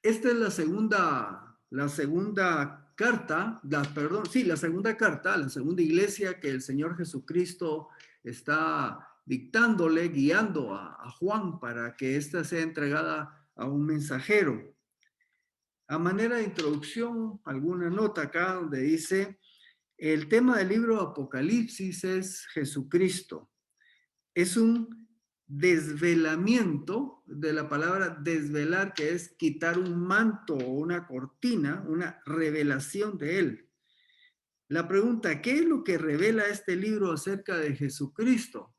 esta es la segunda carta, la segunda carta, la segunda iglesia que el Señor Jesucristo está dictándole, guiando a Juan para que ésta sea entregada a un mensajero. A manera de introducción, alguna nota acá donde dice, el tema del libro Apocalipsis es Jesucristo. Es un desvelamiento de la palabra desvelar, que es quitar un manto o una cortina, una revelación de él. La pregunta, ¿qué es lo que revela este libro acerca de Jesucristo?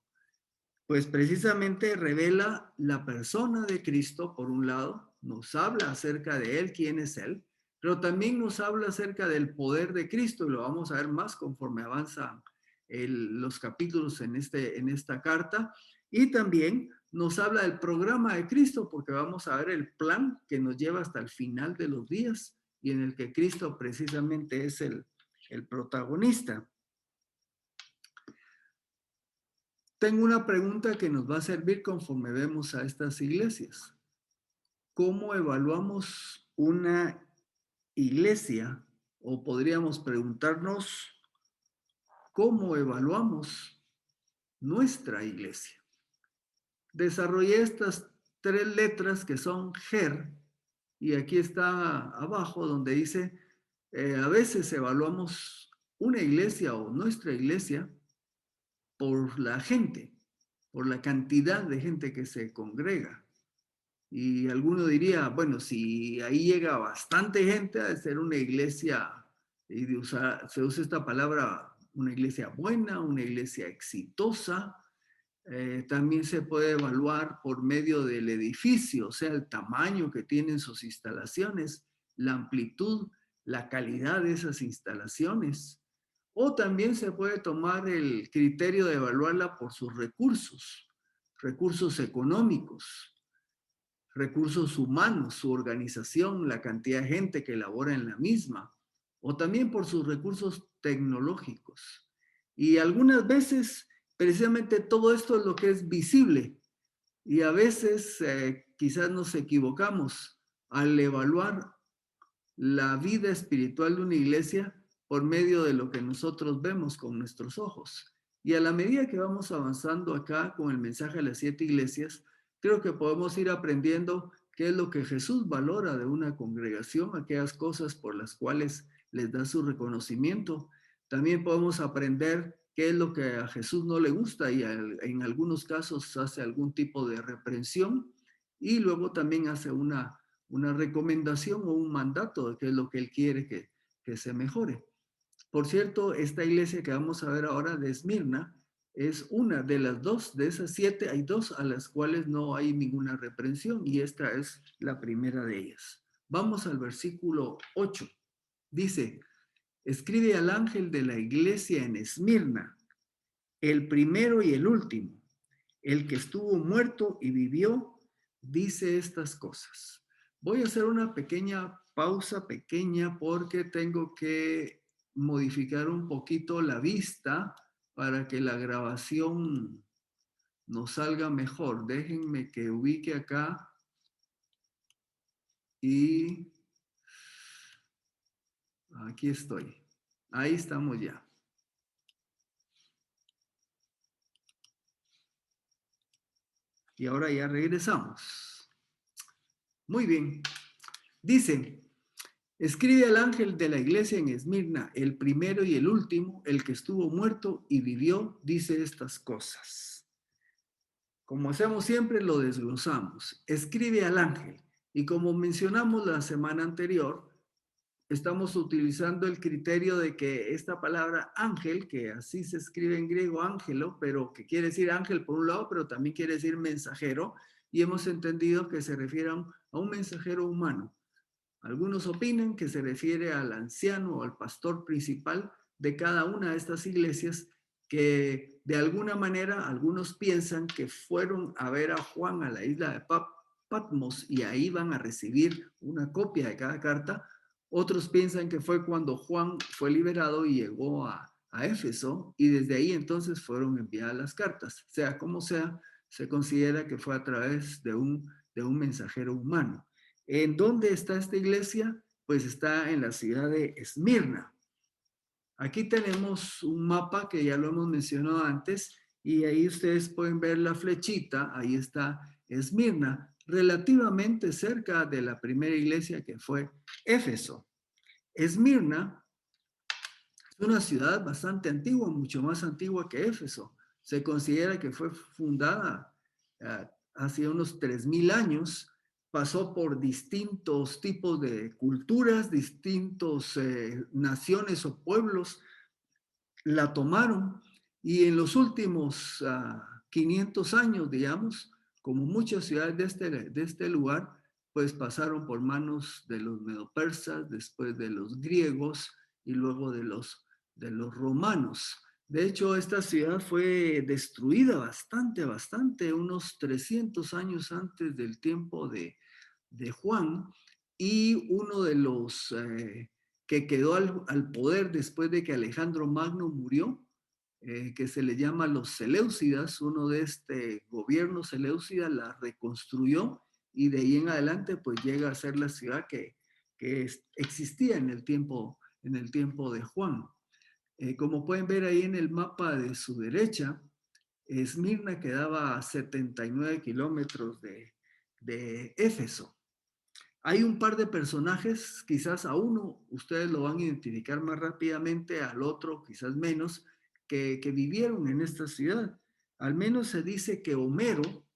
Pues precisamente revela la persona de Cristo, por un lado, nos habla acerca de él, quién es él, pero también nos habla acerca del poder de Cristo, y lo vamos a ver más conforme avanzan los capítulos en esta carta, y también nos habla del programa de Cristo, porque vamos a ver el plan que nos lleva hasta el final de los días, y en el que Cristo precisamente es el protagonista. Tengo una pregunta que nos va a servir conforme vemos a estas iglesias. ¿Cómo evaluamos una iglesia? O podríamos preguntarnos, ¿cómo evaluamos nuestra iglesia? Desarrollé estas 3 letras que son GER, y aquí está abajo donde dice, a veces evaluamos una iglesia o nuestra iglesia por la gente, por la cantidad de gente que se congrega. Y alguno diría, bueno, si ahí llega bastante gente, ha de ser una iglesia, y se usa esta palabra, una iglesia buena, una iglesia exitosa. También se puede evaluar por medio del edificio, o sea, el tamaño que tienen sus instalaciones, la amplitud, la calidad de esas instalaciones. O también se puede tomar el criterio de evaluarla por sus recursos económicos, recursos humanos, su organización, la cantidad de gente que labora en la misma, o también por sus recursos tecnológicos. Y algunas veces, precisamente todo esto es lo que es visible, y a veces quizás nos equivocamos al evaluar la vida espiritual de una iglesia por medio de lo que nosotros vemos con nuestros ojos. Y a la medida que vamos avanzando acá con el mensaje a las 7 iglesias, creo que podemos ir aprendiendo qué es lo que Jesús valora de una congregación, aquellas cosas por las cuales les da su reconocimiento. También podemos aprender qué es lo que a Jesús no le gusta, y en algunos casos hace algún tipo de reprensión, y luego también hace una recomendación o un mandato de qué es lo que él quiere que se mejore. Por cierto, esta iglesia que vamos a ver ahora de Esmirna es una de las 2, de esas 7, hay 2 a las cuales no hay ninguna reprensión, y esta es la primera de ellas. Vamos al versículo 8. Dice, escribe al ángel de la iglesia en Esmirna, el primero y el último, el que estuvo muerto y vivió, dice estas cosas. Voy a hacer una pequeña pausa, pequeña, porque tengo que modificar un poquito la vista para que la grabación nos salga mejor. Déjenme que ubique acá y aquí estoy. Ahí estamos ya. Y ahora ya regresamos. Muy bien. Dice, escribe al ángel de la iglesia en Esmirna, el primero y el último, el que estuvo muerto y vivió, dice estas cosas. Como hacemos siempre, lo desglosamos. Escribe al ángel. Y como mencionamos la semana anterior, estamos utilizando el criterio de que esta palabra ángel, que así se escribe en griego ángelo, pero que quiere decir ángel por un lado, pero también quiere decir mensajero, y hemos entendido que se refiere a un mensajero humano. Algunos opinan que se refiere al anciano o al pastor principal de cada una de estas iglesias, que de alguna manera algunos piensan que fueron a ver a Juan a la isla de Patmos y ahí van a recibir una copia de cada carta. Otros piensan que fue cuando Juan fue liberado y llegó a Éfeso, y desde ahí entonces fueron enviadas las cartas. Sea como sea, se considera que fue a través de un mensajero humano. ¿En dónde está esta iglesia? Pues está en la ciudad de Esmirna. Aquí tenemos un mapa que ya lo hemos mencionado antes y ahí ustedes pueden ver la flechita, ahí está Esmirna, relativamente cerca de la primera iglesia que fue Éfeso. Esmirna es una ciudad bastante antigua, mucho más antigua que Éfeso. Se considera que fue fundada hace unos 3000 años, pasó por distintos tipos de culturas, distintos naciones o pueblos, la tomaron y en los últimos 500 años, digamos, como muchas ciudades de este lugar, pues pasaron por manos de los medopersas, después de los griegos y luego de los romanos. De hecho, esta ciudad fue destruida bastante, unos 300 años antes del tiempo de Juan, y uno de los que quedó al poder después de que Alejandro Magno murió, que se le llama los Seleucidas, uno de este gobierno Seleucida la reconstruyó y de ahí en adelante pues llega a ser la ciudad que existía en el tiempo de Juan. Como pueden ver ahí en el mapa de su derecha, Esmirna quedaba a 79 kilómetros de Éfeso. Hay un par de personajes, quizás a uno ustedes lo van a identificar más rápidamente, al otro quizás menos, que vivieron en esta ciudad. Al menos se dice que Homero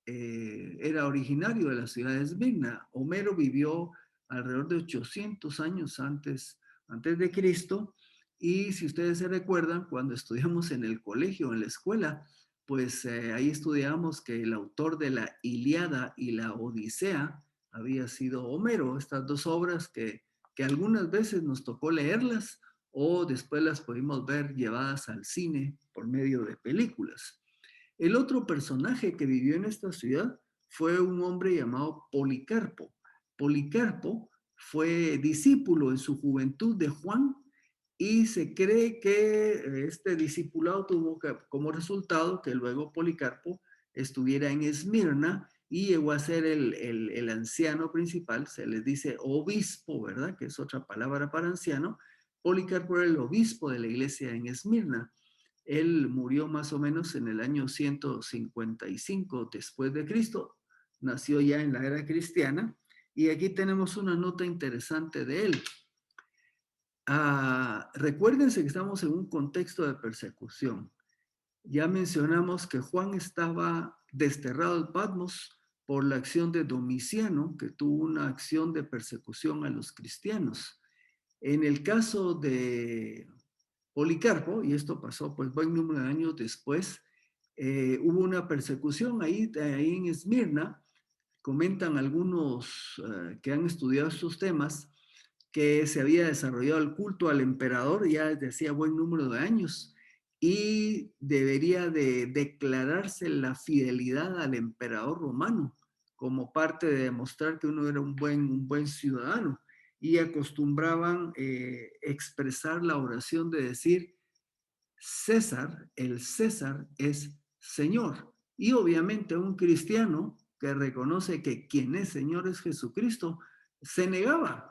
era originario de la ciudad de Esmirna. Homero vivió alrededor de 800 años antes de Cristo, y si ustedes se recuerdan, cuando estudiamos en el colegio, en la escuela, pues ahí estudiamos que el autor de la Ilíada y la Odisea había sido Homero, estas dos obras que algunas veces nos tocó leerlas o después las pudimos ver llevadas al cine por medio de películas. El otro personaje que vivió en esta ciudad fue un hombre llamado Policarpo. Policarpo fue discípulo en su juventud de Juan y se cree que este discipulado tuvo como resultado que luego Policarpo estuviera en Esmirna y llegó a ser el anciano principal, se les dice obispo, ¿verdad? Que es otra palabra para anciano. Policarpo era el obispo de la iglesia en Esmirna. Él murió más o menos en el año 155 después de Cristo, nació ya en la era cristiana, y aquí tenemos una nota interesante de él. Recuérdense que estamos en un contexto de persecución. Ya mencionamos que Juan estaba desterrado de Patmos por la acción de Domiciano, que tuvo una acción de persecución a los cristianos. En el caso de Policarpo, y esto pasó pues buen número de años después, hubo una persecución ahí en Esmirna. Comentan algunos que han estudiado estos temas que se había desarrollado el culto al emperador ya desde hacía buen número de años y debería de declararse la fidelidad al emperador romano como parte de demostrar que uno era un buen ciudadano, y acostumbraban expresar la oración de decir César, el César es Señor. Y obviamente un cristiano que reconoce que quien es Señor es Jesucristo, se negaba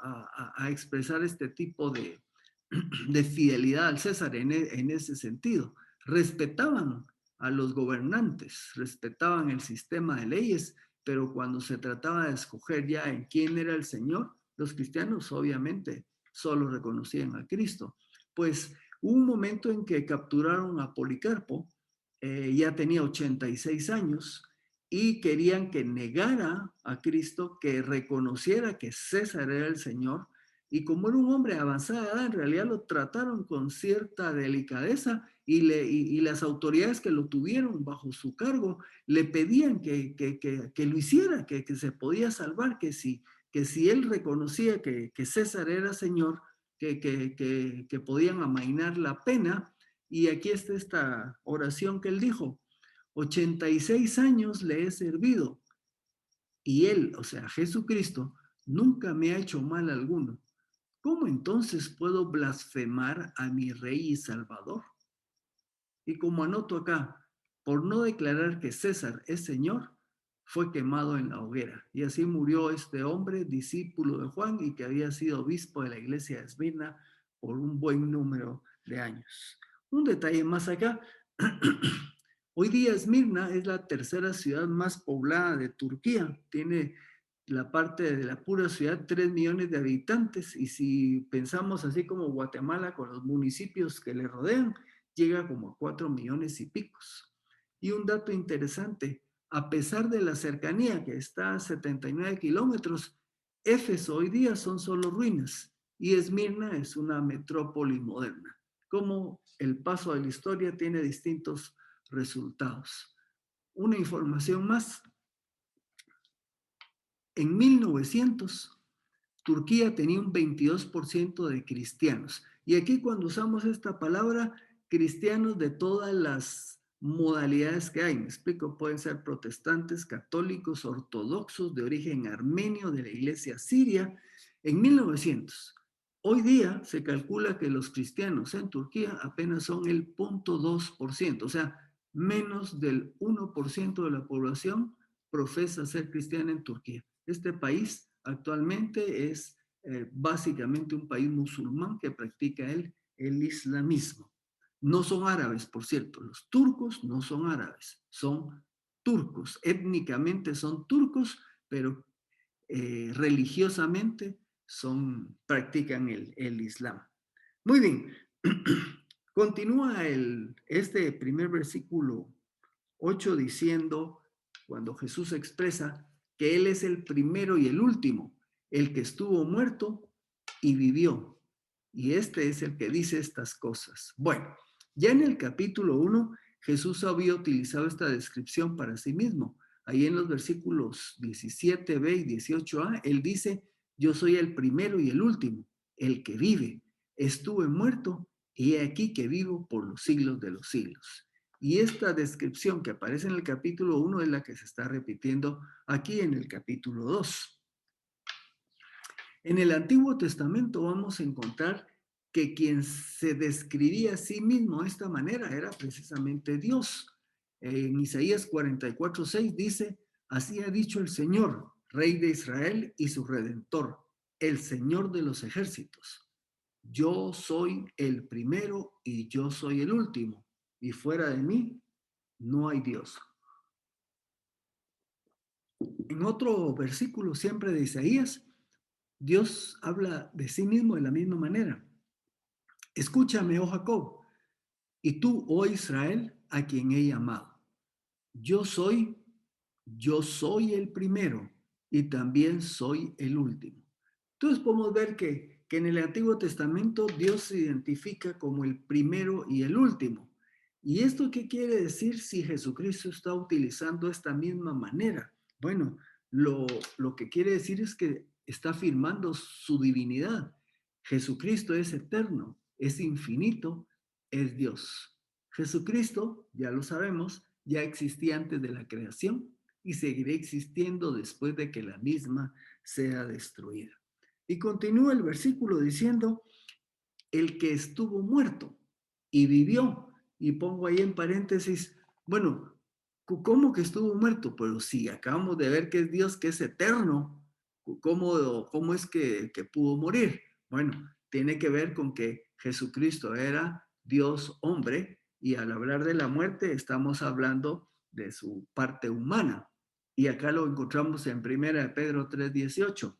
a expresar este tipo de fidelidad al César en ese sentido. Respetaban a los gobernantes, respetaban el sistema de leyes, pero cuando se trataba de escoger ya en quién era el Señor, los cristianos obviamente solo reconocían a Cristo. Pues hubo un momento en que capturaron a Policarpo, ya tenía 86 años, y querían que negara a Cristo, que reconociera que César era el Señor, y como era un hombre de avanzada edad, en realidad lo trataron con cierta delicadeza y las autoridades que lo tuvieron bajo su cargo le pedían que lo hiciera, que se podía salvar, que si él reconocía que César era Señor, que podían amainar la pena. Y aquí está esta oración que él dijo: 86 años le he servido y él, o sea, Jesucristo, nunca me ha hecho mal alguno. ¿Cómo entonces puedo blasfemar a mi Rey y Salvador? Y como anoto acá, por no declarar que César es Señor, fue quemado en la hoguera. Y así murió este hombre, discípulo de Juan, y que había sido obispo de la iglesia de Esmirna por un buen número de años. Un detalle más acá. Hoy día Esmirna es la tercera ciudad más poblada de Turquía. Tiene la parte de la pura ciudad 3 millones de habitantes, y si pensamos así como Guatemala con los municipios que le rodean, llega como a 4 millones y picos. Y un dato interesante, a pesar de la cercanía que está a 79 kilómetros, Éfeso hoy día son solo ruinas y Esmirna es una metrópoli moderna. Como el paso de la historia tiene distintos resultados. Una información más. En 1900, Turquía tenía un 22% de cristianos. Y aquí cuando usamos esta palabra, cristianos de todas las modalidades que hay, me explico, pueden ser protestantes, católicos, ortodoxos, de origen armenio, de la iglesia siria, en 1900. Hoy día se calcula que los cristianos en Turquía apenas son el 0.2%, o sea, menos del 1% de la población profesa ser cristiana en Turquía. Este país actualmente es básicamente un país musulmán que practica el islamismo. No son árabes, por cierto. Los turcos no son árabes, son turcos. Étnicamente son turcos, pero religiosamente practican el Islam. Muy bien. Continúa este primer versículo 8 diciendo, cuando Jesús expresa que Él es el primero y el último, el que estuvo muerto y vivió. Y este es el que dice estas cosas. Bueno, ya en el capítulo 1, Jesús había utilizado esta descripción para sí mismo. Ahí en los versículos 17b y 18a, Él dice, yo soy el primero y el último, el que vive. Estuve muerto y he aquí que vivo por los siglos de los siglos. Y esta descripción que aparece en el capítulo 1 es la que se está repitiendo aquí en el capítulo 2. En el Antiguo Testamento vamos a encontrar que quien se describía a sí mismo de esta manera era precisamente Dios. En Isaías 44:6 dice, así ha dicho el Señor, Rey de Israel y su Redentor, el Señor de los ejércitos. Yo soy el primero y yo soy el último, y fuera de mí no hay Dios. En otro versículo siempre de Isaías, Dios habla de sí mismo de la misma manera. Escúchame, oh Jacob, y tú, oh Israel, a quien he llamado. Yo soy el primero y también soy el último. Entonces podemos ver que en el Antiguo Testamento Dios se identifica como el primero y el último. ¿Y esto qué quiere decir si Jesucristo está utilizando esta misma manera? Bueno, lo que quiere decir es que está afirmando su divinidad. Jesucristo es eterno, es infinito, es Dios. Jesucristo, ya lo sabemos, ya existía antes de la creación y seguirá existiendo después de que la misma sea destruida. Y continúa el versículo diciendo, el que estuvo muerto y vivió. Y pongo ahí en paréntesis, bueno, ¿cómo que estuvo muerto? Pero si acabamos de ver que es Dios, que es eterno, ¿cómo es que pudo morir? Bueno, tiene que ver con que Jesucristo era Dios hombre y al hablar de la muerte estamos hablando de su parte humana. Y acá lo encontramos en 1 Pedro 3:18.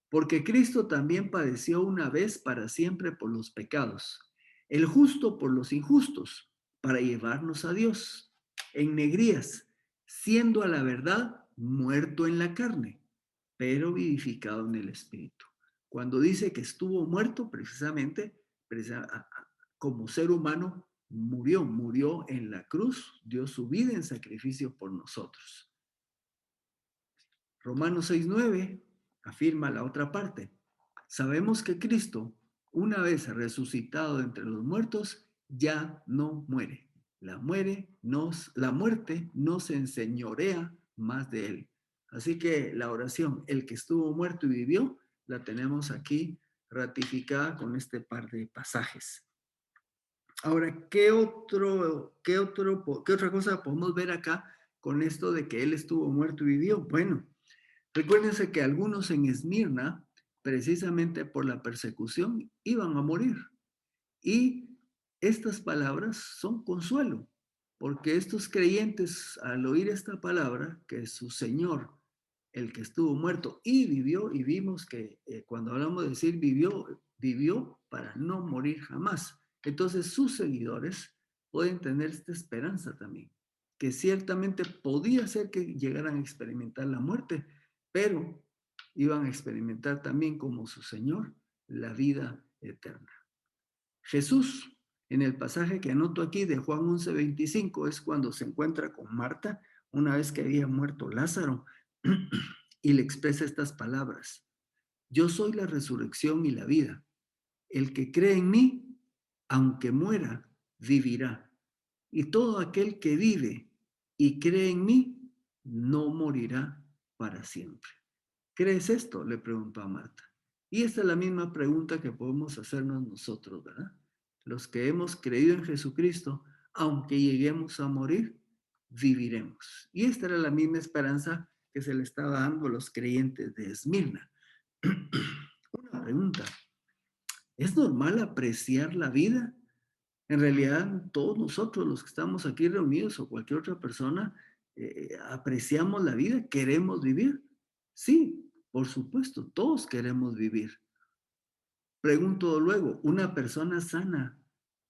Porque Cristo también padeció una vez para siempre por los pecados, el justo por los injustos, para llevarnos a Dios. En negrías, siendo a la verdad muerto en la carne, pero vivificado en el Espíritu. Cuando dice que estuvo muerto, precisamente como ser humano, murió en la cruz, dio su vida en sacrificio por nosotros. Romanos 6:9 afirma la otra parte. Sabemos que Cristo, una vez resucitado entre los muertos, ya no muere. La muerte no se enseñorea más de él. Así que la oración, el que estuvo muerto y vivió, la tenemos aquí ratificada con este par de pasajes. Ahora, ¿qué otra cosa podemos ver acá con esto de que él estuvo muerto y vivió? Bueno, recuérdense que algunos en Esmirna, precisamente por la persecución, iban a morir. Y estas palabras son consuelo, porque estos creyentes, al oír esta palabra, que su Señor, el que estuvo muerto y vivió, y vimos que cuando hablamos de decir vivió, vivió para no morir jamás. Entonces sus seguidores pueden tener esta esperanza también, que ciertamente podía ser que llegaran a experimentar la muerte, pero iban a experimentar también como su Señor la vida eterna. Jesús, en el pasaje que anoto aquí de Juan 11:25, es cuando se encuentra con Marta, una vez que había muerto Lázaro, y le expresa estas palabras: yo soy la resurrección y la vida. El que cree en mí, aunque muera, vivirá. Y todo aquel que vive y cree en mí, no morirá para siempre. ¿Crees esto?, le preguntó a Marta. Y esta es la misma pregunta que podemos hacernos nosotros, ¿verdad? Los que hemos creído en Jesucristo, aunque lleguemos a morir, viviremos. Y esta era la misma esperanza que se le estaba dando a los creyentes de Esmirna. Una pregunta: ¿es normal apreciar la vida? En realidad, todos nosotros los que estamos aquí reunidos o cualquier otra persona, apreciamos la vida, queremos vivir. Sí, por supuesto, todos queremos vivir. Pregunto luego, ¿una persona sana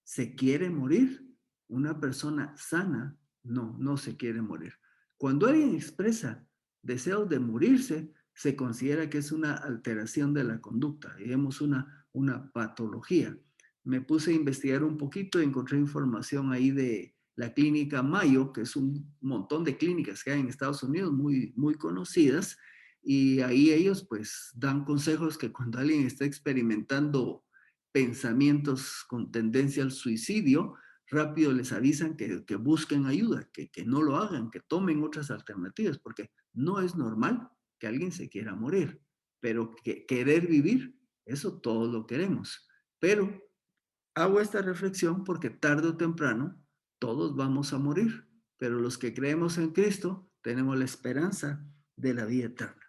se quiere morir? Una persona sana no se quiere morir. Cuando alguien expresa deseos de morirse, se considera que es una alteración de la conducta, digamos una patología. Me puse a investigar un poquito y encontré información ahí de la clínica Mayo, que es un montón de clínicas que hay en Estados Unidos muy conocidas, y ahí ellos pues dan consejos que cuando alguien está experimentando pensamientos con tendencia al suicidio, rápido les avisan que busquen ayuda, que no lo hagan, que tomen otras alternativas, porque no es normal que alguien se quiera morir, pero que querer vivir, eso todos lo queremos. Pero hago esta reflexión porque tarde o temprano todos vamos a morir, pero los que creemos en Cristo tenemos la esperanza de la vida eterna.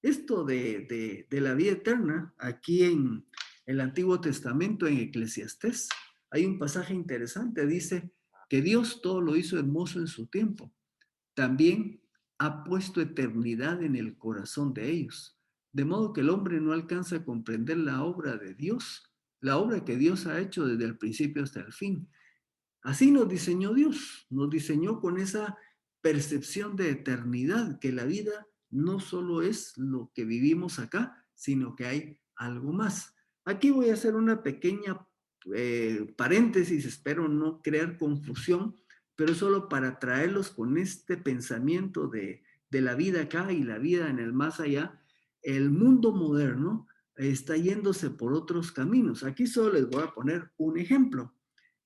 Esto de la vida eterna, aquí en el Antiguo Testamento, en Eclesiastés, hay un pasaje interesante. Dice que Dios todo lo hizo hermoso en su tiempo. También ha puesto eternidad en el corazón de ellos. De modo que el hombre no alcanza a comprender la obra de Dios, la obra que Dios ha hecho desde el principio hasta el fin. Así nos diseñó Dios, nos diseñó con esa percepción de eternidad, que la vida no solo es lo que vivimos acá, sino que hay algo más. Aquí voy a hacer una pequeña paréntesis, espero no crear confusión, pero solo para traerlos con este pensamiento de la vida acá y la vida en el más allá. El mundo moderno está yéndose por otros caminos. Aquí solo les voy a poner un ejemplo,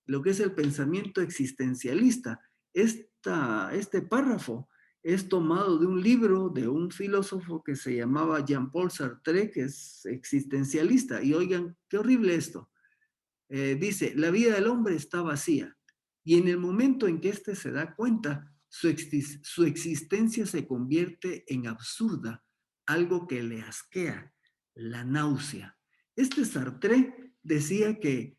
lo que es el pensamiento existencialista. Este párrafo es tomado de un libro de un filósofo que se llamaba Jean-Paul Sartre, que es existencialista. Y oigan, qué horrible esto. Dice, la vida del hombre está vacía y en el momento en que éste se da cuenta, su existencia se convierte en absurda, algo que le asquea, la náusea. Este Sartre decía que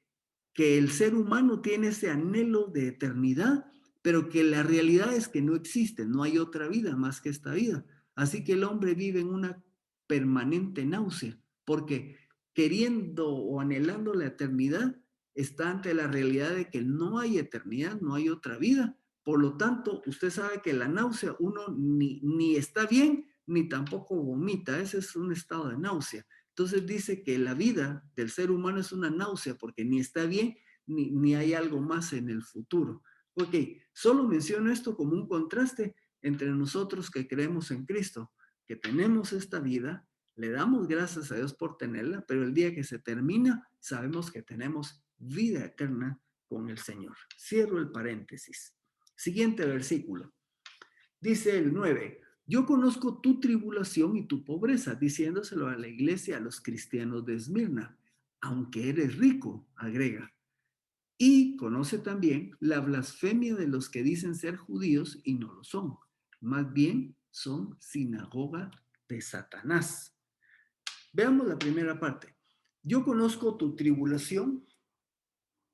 el ser humano tiene ese anhelo de eternidad, pero que la realidad es que no existe, no hay otra vida más que esta vida. Así que el hombre vive en una permanente náusea, porque queriendo o anhelando la eternidad, está ante la realidad de que no hay eternidad, no hay otra vida. Por lo tanto, usted sabe que la náusea uno ni está bien, ni tampoco vomita. Ese es un estado de náusea. Entonces dice que la vida del ser humano es una náusea porque ni está bien ni hay algo más en el futuro. Ok, solo menciono esto como un contraste entre nosotros que creemos en Cristo, que tenemos esta vida, le damos gracias a Dios por tenerla, pero el día que se termina, sabemos que tenemos vida eterna con el Señor. Cierro el paréntesis. Siguiente versículo. Dice el 9, yo conozco tu tribulación y tu pobreza, diciéndoselo a la iglesia, a los cristianos de Esmirna, aunque eres rico, agrega. Y conoce también la blasfemia de los que dicen ser judíos y no lo son, más bien son sinagoga de Satanás. Veamos la primera parte. Yo conozco tu tribulación.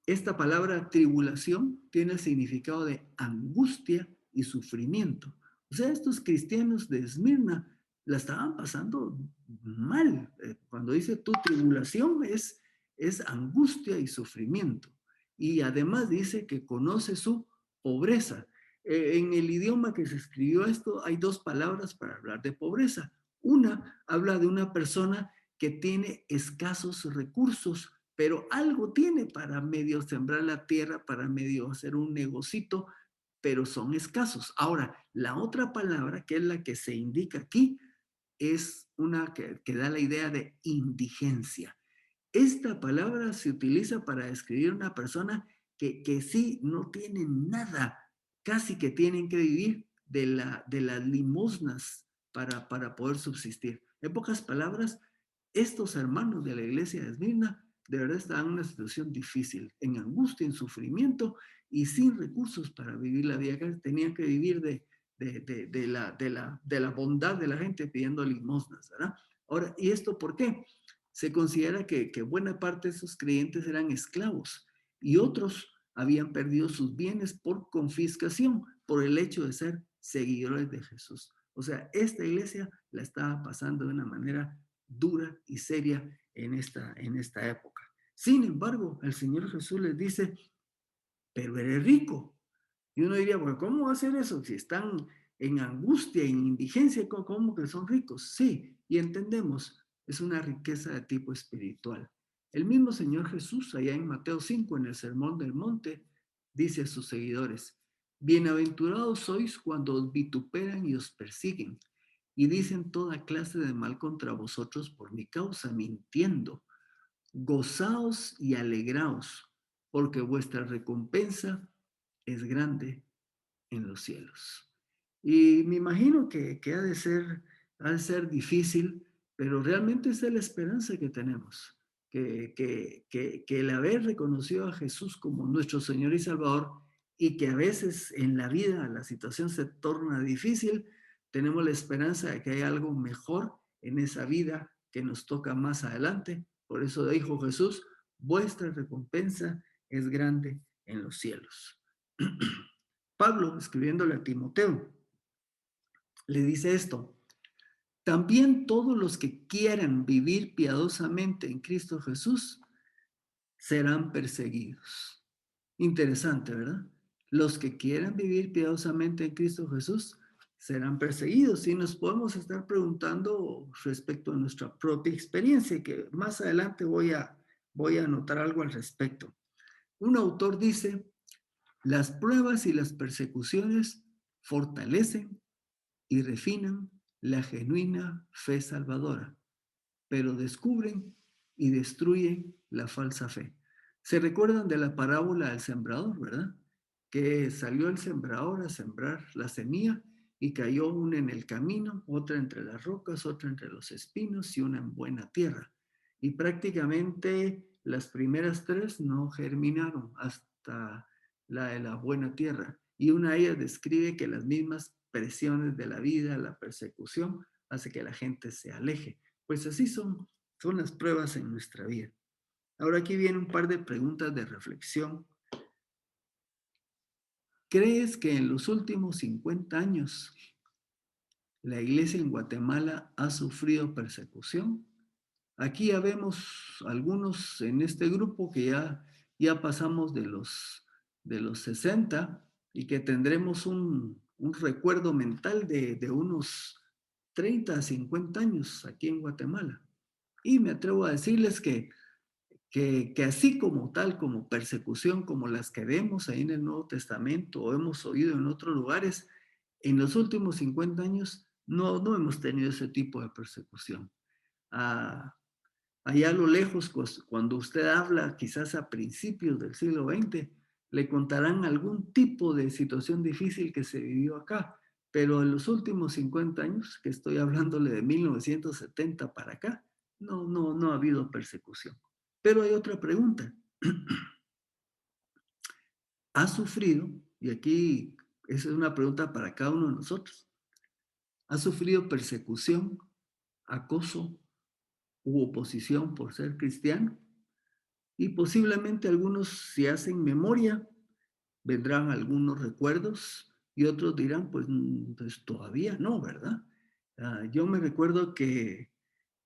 Esta palabra tribulación tiene el significado de angustia y sufrimiento. O sea, estos cristianos de Esmirna la estaban pasando mal. Cuando dice tu tribulación es angustia y sufrimiento. Y además dice que conoce su pobreza. En el idioma que se escribió esto hay dos palabras para hablar de pobreza. Una habla de una persona que tiene escasos recursos, pero algo tiene para medio sembrar la tierra, para medio hacer un negocito, pero son escasos. Ahora, la otra palabra, que es la que se indica aquí, es una que da la idea de indigencia. Esta palabra se utiliza para describir una persona que sí no tiene nada, casi que tienen que vivir de las limosnas para poder subsistir. En pocas palabras, estos hermanos de la iglesia de Esmirna de verdad estaban en una situación difícil, en angustia, en sufrimiento y sin recursos para vivir la vida. Tenían que vivir de la bondad de la gente pidiendo limosnas, ¿verdad? Ahora, ¿y esto por qué? Se considera que buena parte de esos creyentes eran esclavos y otros habían perdido sus bienes por confiscación, por el hecho de ser seguidores de Jesús. O sea, esta iglesia la estaba pasando de una manera dura y seria en esta época. Sin embargo, el Señor Jesús les dice, pero eres rico. Y uno diría, bueno, ¿cómo va a ser eso? Si están en angustia, en indigencia, ¿cómo que son ricos? Sí, y entendemos, es una riqueza de tipo espiritual. El mismo Señor Jesús, allá en Mateo 5, en el Sermón del Monte, dice a sus seguidores, bienaventurados sois cuando os vituperan y os persiguen y dicen toda clase de mal contra vosotros por mi causa, mintiendo. Gozaos y alegraos, porque vuestra recompensa es grande en los cielos. Y me imagino que ha de ser difícil, pero realmente esa es la esperanza que tenemos, que el haber reconocido a Jesús como nuestro Señor y Salvador y que a veces en la vida la situación se torna difícil, tenemos la esperanza de que hay algo mejor en esa vida que nos toca más adelante. Por eso dijo Jesús, vuestra recompensa es grande en los cielos. Pablo, escribiéndole a Timoteo, le dice esto, también todos los que quieran vivir piadosamente en Cristo Jesús serán perseguidos. Interesante, ¿verdad? Los que quieran vivir piadosamente en Cristo Jesús serán perseguidos y nos podemos estar preguntando respecto a nuestra propia experiencia, que más adelante voy a anotar algo al respecto. Un autor dice, las pruebas y las persecuciones fortalecen y refinan la genuina fe salvadora, pero descubren y destruyen la falsa fe. ¿Se recuerdan de la parábola del sembrador, verdad? Que salió el sembrador a sembrar la semilla y cayó una en el camino, otra entre las rocas, otra entre los espinos y una en buena tierra. Y prácticamente las primeras tres no germinaron hasta la de la buena tierra. Y una de ellas describe que las mismas presiones de la vida, la persecución, hace que la gente se aleje. Pues así son las pruebas en nuestra vida. Ahora aquí viene un par de preguntas de reflexión. ¿Crees que en los últimos 50 años la iglesia en Guatemala ha sufrido persecución? Aquí ya vemos algunos en este grupo que ya pasamos de los 60 y que tendremos un recuerdo mental de unos 30 a 50 años aquí en Guatemala. Y me atrevo a decirles que así como tal, como persecución, como las que vemos ahí en el Nuevo Testamento o hemos oído en otros lugares, en los últimos 50 años no hemos tenido ese tipo de persecución. Ah, allá a lo lejos, pues, cuando usted habla quizás a principios del siglo XX, le contarán algún tipo de situación difícil que se vivió acá, pero en los últimos 50 años, que estoy hablándole de 1970 para acá, no ha habido persecución. Pero hay otra pregunta. ¿Ha sufrido? Y aquí esa es una pregunta para cada uno de nosotros. ¿Ha sufrido persecución, acoso u oposición por ser cristiano? Y posiblemente algunos, si hacen memoria, vendrán algunos recuerdos y otros dirán, pues, pues todavía no, ¿verdad? Yo me recuerdo que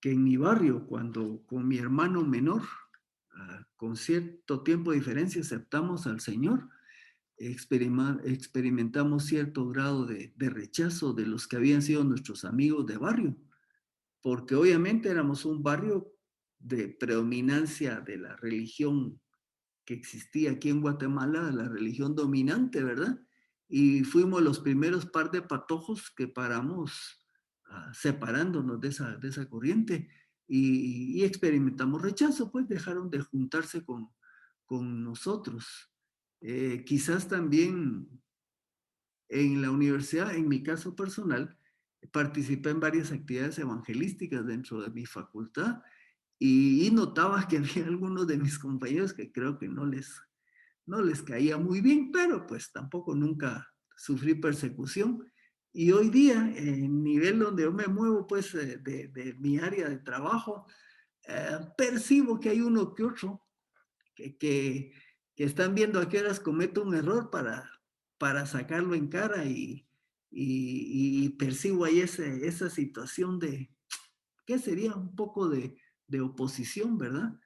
en mi barrio, cuando con mi hermano menor, con cierto tiempo de diferencia, aceptamos al Señor, experimentamos cierto grado de rechazo de los que habían sido nuestros amigos de barrio, porque obviamente éramos un barrio de predominancia de la religión que existía aquí en Guatemala, la religión dominante, ¿verdad? Y fuimos los primeros par de patojos que paramos separándonos de esa corriente y experimentamos rechazo, pues dejaron de juntarse con nosotros. Quizás también en la universidad, en mi caso personal, participé en varias actividades evangelísticas dentro de mi facultad y notaba que había algunos de mis compañeros que creo que no les caía muy bien, pero pues tampoco nunca sufrí persecución. Y hoy día, en el nivel donde yo me muevo, pues de mi área de trabajo, percibo que hay uno que otro que, que, que están viendo a qué horas cometo un error para sacarlo en cara y percibo ahí esa situación de, ¿qué sería? Un poco de oposición, ¿verdad?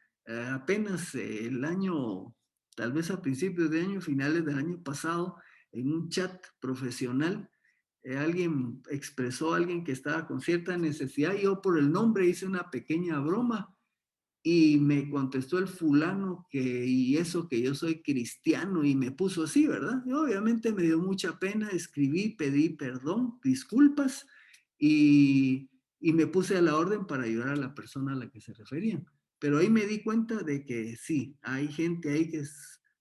Apenas el año, tal vez a principios de año, finales del año pasado, en un chat profesional, alguien expresó a alguien que estaba con cierta necesidad, y yo por el nombre hice una pequeña broma y me contestó el fulano que, y eso que yo soy cristiano, y me puso así, ¿verdad? Y obviamente me dio mucha pena, escribí, pedí perdón, disculpas, y, y me puse a la orden para ayudar a la persona a la que se referían. Pero ahí me di cuenta de que sí, hay gente ahí que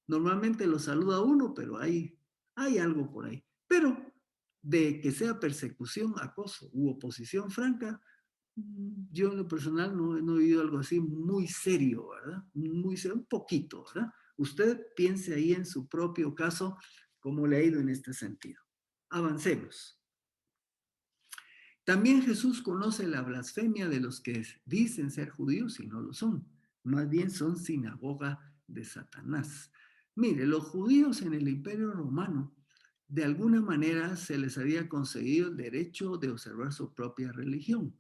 normalmente lo saluda a uno, pero hay algo por ahí. Pero de que sea persecución, acoso u oposición franca, yo en lo personal no he vivido algo así muy serio, ¿verdad? Muy serio, un poquito, ¿verdad? Usted piense ahí en su propio caso cómo le ha ido en este sentido. Avancemos. También Jesús conoce la blasfemia de los que dicen ser judíos y no lo son. Más bien son sinagoga de Satanás. Mire, los judíos en el Imperio Romano, de alguna manera se les había concedido el derecho de observar su propia religión.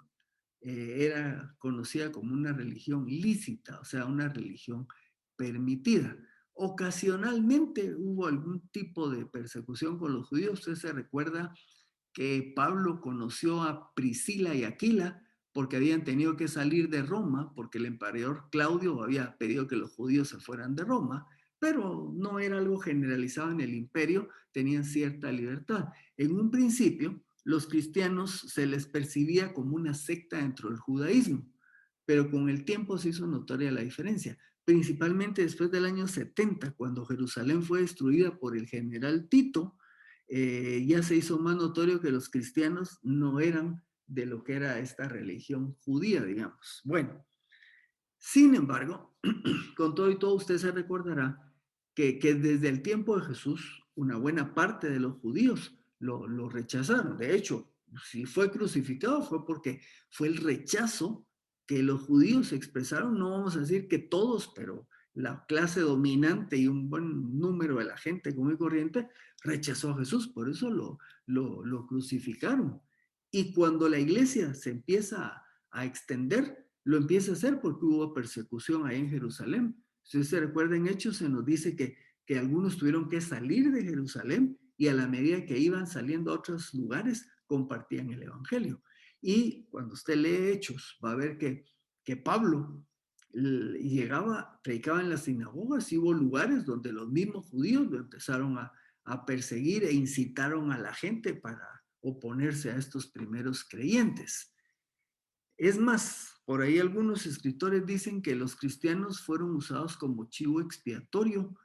Era conocida como una religión lícita, o sea, una religión permitida. Ocasionalmente hubo algún tipo de persecución con los judíos. Usted se recuerda que Pablo conoció a Priscila y Aquila porque habían tenido que salir de Roma, porque el emperador Claudio había pedido que los judíos se fueran de Roma, pero no era algo generalizado en el imperio, tenían cierta libertad. En un principio, los cristianos se les percibía como una secta dentro del judaísmo, pero con el tiempo se hizo notoria la diferencia, principalmente después del año 70, cuando Jerusalén fue destruida por el general Tito. Ya se hizo más notorio que los cristianos no eran de lo que era esta religión judía, digamos. Bueno, sin embargo, con todo y todo, usted se recordará que desde el tiempo de Jesús, una buena parte de los judíos lo rechazaron. De hecho, si fue crucificado fue porque fue el rechazo que los judíos expresaron, no vamos a decir que todos, pero la clase dominante y un buen número de la gente común y corriente rechazó a Jesús, por eso lo crucificaron. Y cuando la iglesia se empieza a extender, lo empieza a hacer porque hubo persecución ahí en Jerusalén. Si se recuerda en Hechos, se nos dice que algunos tuvieron que salir de Jerusalén y a la medida que iban saliendo a otros lugares, compartían el Evangelio. Y cuando usted lee Hechos, va a ver que Pablo llegaba, predicaba en las sinagogas, y hubo lugares donde los mismos judíos lo empezaron a perseguir e incitaron a la gente para oponerse a estos primeros creyentes. Es más, por ahí algunos escritores dicen que los cristianos fueron usados como chivo expiatorio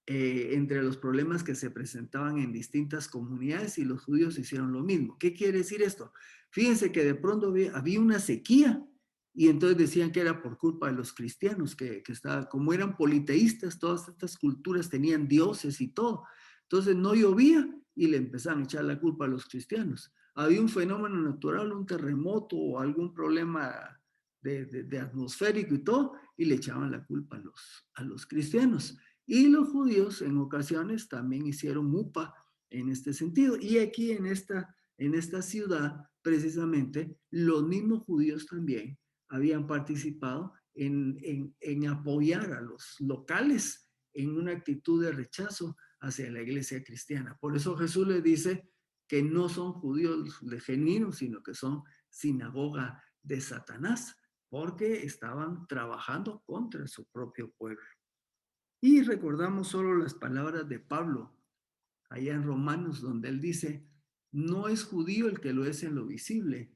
entre los problemas que se presentaban en distintas comunidades, y los judíos hicieron lo mismo. ¿Qué quiere decir esto? Fíjense que de pronto había una sequía y entonces decían que era por culpa de los cristianos, que estaba, como eran politeístas, todas estas culturas tenían dioses y todo. Entonces no llovía y le empezaron a echar la culpa a los cristianos. había un fenómeno natural, un terremoto o algún problema de atmosférico y todo, y le echaban la culpa a los cristianos. Y los judíos en ocasiones también hicieron upa en este sentido. Y aquí en esta ciudad, precisamente, los mismos judíos también habían participado en apoyar a los locales en una actitud de rechazo hacia la iglesia cristiana. Por eso Jesús les dice que no son judíos genuinos, sino que son sinagoga de Satanás, porque estaban trabajando contra su propio pueblo. Y recordamos solo las palabras de Pablo, allá en Romanos, donde él dice, no es judío el que lo es en lo visible,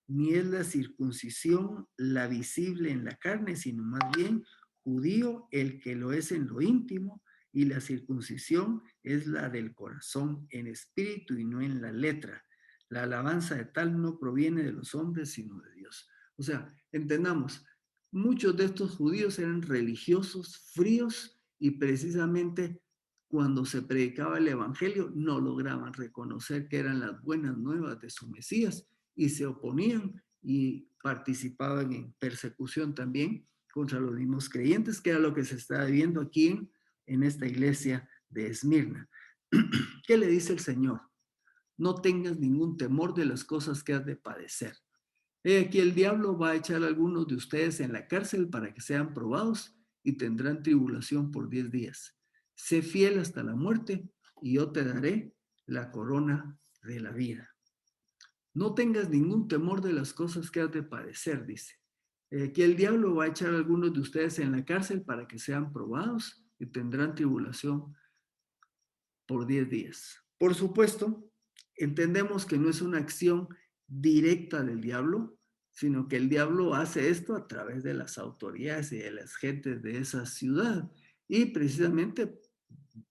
ni es la circuncisión la visible en la carne, sino más bien judío el que lo es en lo íntimo, y la circuncisión es la del corazón en espíritu y no en la letra. La alabanza de tal no proviene de los hombres, sino de Dios. O sea, entendamos, muchos de estos judíos eran religiosos, fríos, y precisamente cuando se predicaba el evangelio no lograban reconocer que eran las buenas nuevas de su Mesías y se oponían y participaban en persecución también contra los mismos creyentes, que era lo que se está viendo aquí en esta iglesia de Esmirna. ¿Qué le dice el Señor? No tengas ningún temor de las cosas que has de padecer. Aquí el diablo va a echar a algunos de ustedes en la cárcel para que sean probados y tendrán tribulación por 10 días. Sé fiel hasta la muerte y yo te daré la corona de la vida. No tengas ningún temor de las cosas que has de padecer, dice. Que el diablo va a echar a algunos de ustedes en la cárcel para que sean probados y tendrán tribulación por 10 días. Por supuesto, entendemos que no es una acción directa del diablo, sino que el diablo hace esto a través de las autoridades y de las gentes de esa ciudad. Y precisamente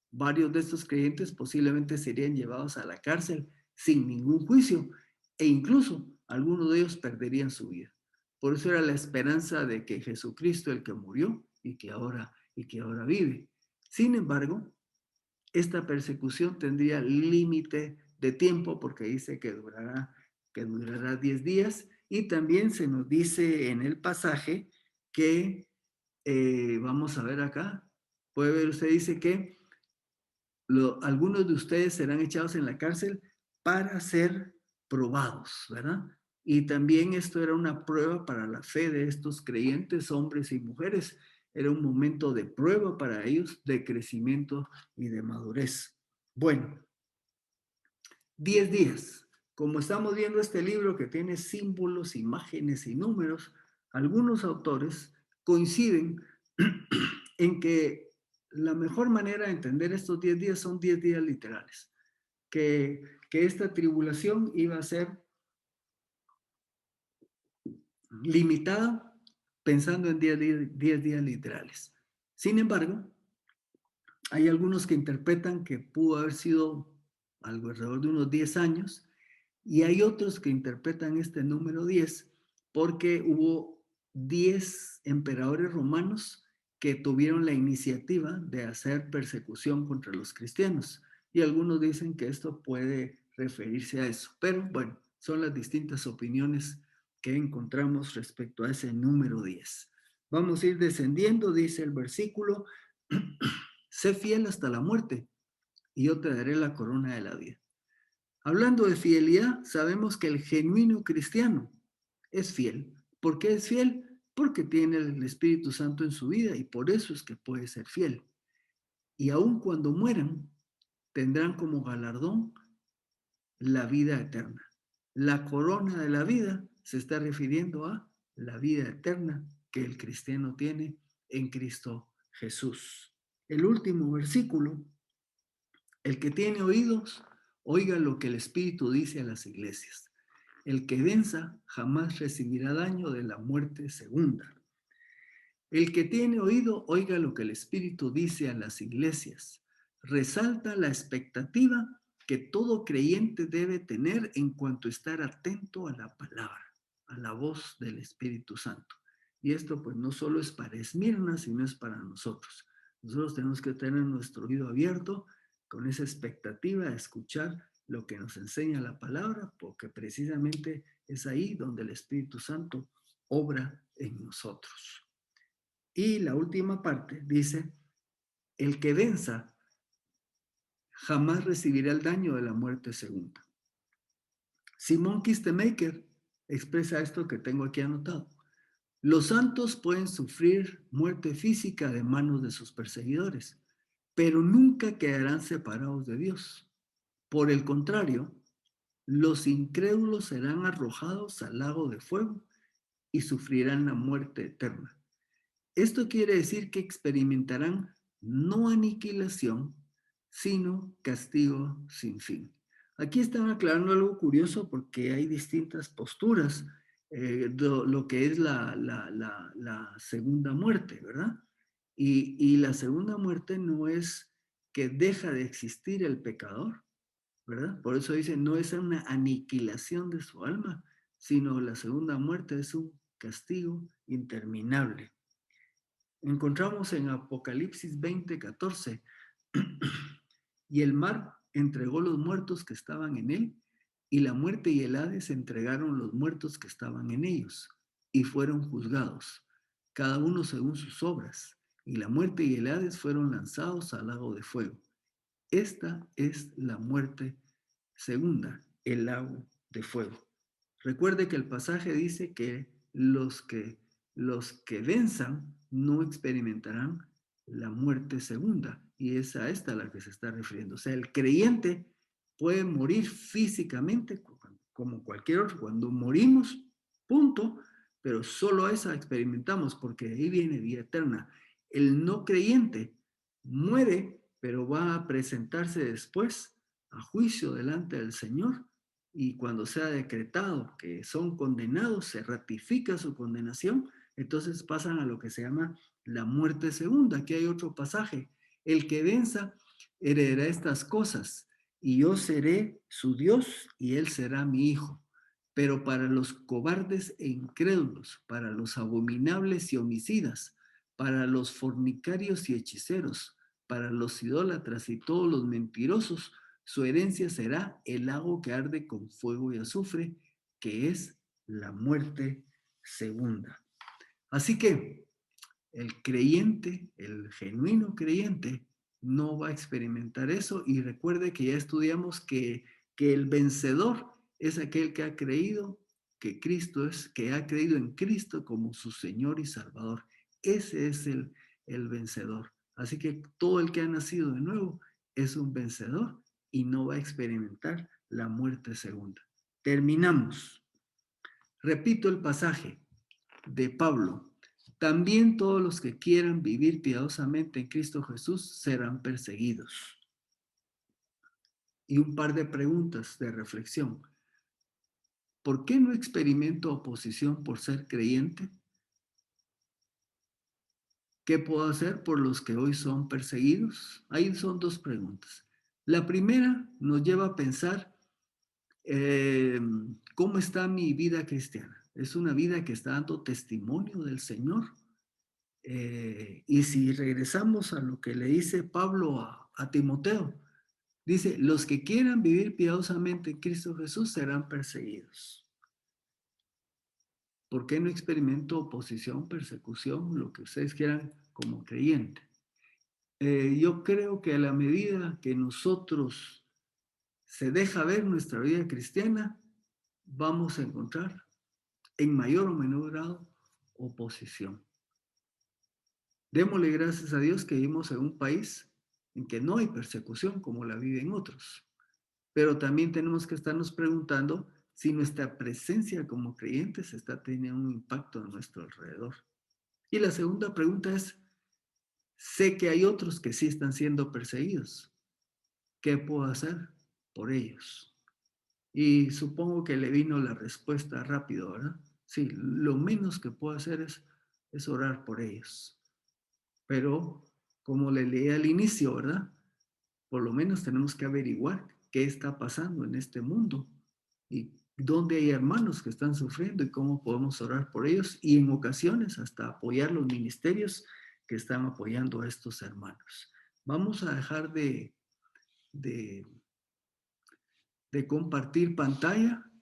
varios de estos creyentes posiblemente serían llevados a la cárcel sin ningún juicio e incluso algunos de ellos perderían su vida. Por eso era la esperanza de que Jesucristo, el que murió y que ahora vive. Sin embargo, esta persecución tendría límite de tiempo porque dice que durará 10 días y también se nos dice en el pasaje que, vamos a ver acá, puede ver usted, dice que algunos de ustedes serán echados en la cárcel para ser probados, ¿verdad? Y también esto era una prueba para la fe de estos creyentes, hombres y mujeres. Era un momento de prueba para ellos, de crecimiento y de madurez. Bueno, 10 días. Como estamos viendo este libro que tiene símbolos, imágenes y números, algunos autores coinciden en que la mejor manera de entender estos 10 días son 10 días literales, que esta tribulación iba a ser limitada pensando en 10 días literales. Sin embargo, hay algunos que interpretan que pudo haber sido algo alrededor de unos 10 años y hay otros que interpretan este número 10 porque hubo 10 emperadores romanos que tuvieron la iniciativa de hacer persecución contra los cristianos. Y algunos dicen que esto puede referirse a eso. Pero bueno, son las distintas opiniones que encontramos respecto a ese número 10. Vamos a ir descendiendo, dice el versículo, sé fiel hasta la muerte y yo te daré la corona de la vida. Hablando de fidelidad, sabemos que el genuino cristiano es fiel. ¿Por qué es fiel? Porque tiene el Espíritu Santo en su vida y por eso es que puede ser fiel. Y aun cuando mueran, tendrán como galardón la vida eterna. La corona de la vida se está refiriendo a la vida eterna que el cristiano tiene en Cristo Jesús. El último versículo, el que tiene oídos, oiga lo que el Espíritu dice a las iglesias. El que venza jamás recibirá daño de la muerte segunda. El que tiene oído, oiga lo que el Espíritu dice a las iglesias. Resalta la expectativa que todo creyente debe tener en cuanto a estar atento a la palabra, a la voz del Espíritu Santo. Y esto pues no solo es para Esmirna, sino es para nosotros. Nosotros tenemos que tener nuestro oído abierto con esa expectativa de escuchar lo que nos enseña la palabra, porque precisamente es ahí donde el Espíritu Santo obra en nosotros. Y la última parte dice, el que venza jamás recibirá el daño de la muerte segunda. Simón Kistemaker expresa esto que tengo aquí anotado. Los santos pueden sufrir muerte física de manos de sus perseguidores, pero nunca quedarán separados de Dios. Por el contrario, los incrédulos serán arrojados al lago de fuego y sufrirán la muerte eterna. Esto quiere decir que experimentarán no aniquilación, sino castigo sin fin. Aquí están aclarando algo curioso porque hay distintas posturas de lo que es la segunda muerte, ¿verdad? Y la segunda muerte no es que deja de existir el pecador, ¿verdad? Por eso dice, no es una aniquilación de su alma, sino la segunda muerte es un castigo interminable. Encontramos en Apocalipsis 20:14, y el mar entregó los muertos que estaban en él, y la muerte y el Hades entregaron los muertos que estaban en ellos, y fueron juzgados, cada uno según sus obras, y la muerte y el Hades fueron lanzados al lago de fuego. Esta es la muerte segunda, el lago de fuego. Recuerde que el pasaje dice que los que venzan no experimentarán la muerte segunda, y es a esta a la que se está refiriendo. O sea, el creyente puede morir físicamente como cualquier otro. Cuando morimos, punto, pero solo esa experimentamos porque de ahí viene vida eterna. El no creyente muere, pero va a presentarse después a juicio delante del Señor, y cuando sea decretado que son condenados, se ratifica su condenación, entonces pasan a lo que se llama la muerte segunda. Aquí hay otro pasaje. El que venza heredará estas cosas, y yo seré su Dios y él será mi hijo. Pero para los cobardes e incrédulos, para los abominables y homicidas, para los fornicarios y hechiceros, para los idólatras y todos los mentirosos, su herencia será el lago que arde con fuego y azufre, que es la muerte segunda. Así que el creyente, el genuino creyente, no va a experimentar eso. Y recuerde que ya estudiamos que el vencedor es aquel que ha creído que Cristo es, que ha creído en Cristo como su Señor y Salvador. Ese es el vencedor. Así que todo el que ha nacido de nuevo es un vencedor y no va a experimentar la muerte segunda. Terminamos. Repito el pasaje de Pablo. También todos los que quieran vivir piadosamente en Cristo Jesús serán perseguidos. Y un par de preguntas de reflexión. ¿Por qué no experimento oposición por ser creyente? ¿Qué puedo hacer por los que hoy son perseguidos? Ahí son dos preguntas. La primera nos lleva a pensar cómo está mi vida cristiana. ¿Es una vida que está dando testimonio del Señor? Y si regresamos a lo que le dice Pablo a Timoteo, dice, los que quieran vivir piadosamente en Cristo Jesús serán perseguidos. ¿Por qué no experimento oposición, persecución, lo que ustedes quieran como creyente? Yo creo que a la medida que nosotros se deja ver nuestra vida cristiana, vamos a encontrar en mayor o menor grado oposición. Démosle gracias a Dios que vivimos en un país en que no hay persecución como la viven otros. Pero también tenemos que estarnos preguntando si nuestra presencia como creyentes está teniendo un impacto a nuestro alrededor. Y la segunda pregunta es, sé que hay otros que sí están siendo perseguidos. ¿Qué puedo hacer por ellos? Y supongo que le vino la respuesta rápido, ¿verdad? Sí, lo menos que puedo hacer es orar por ellos. Pero, como le leí al inicio, ¿verdad? Por lo menos tenemos que averiguar qué está pasando en este mundo y dónde hay hermanos que están sufriendo y cómo podemos orar por ellos, y en ocasiones hasta apoyar los ministerios que están apoyando a estos hermanos. Vamos a dejar de de compartir pantalla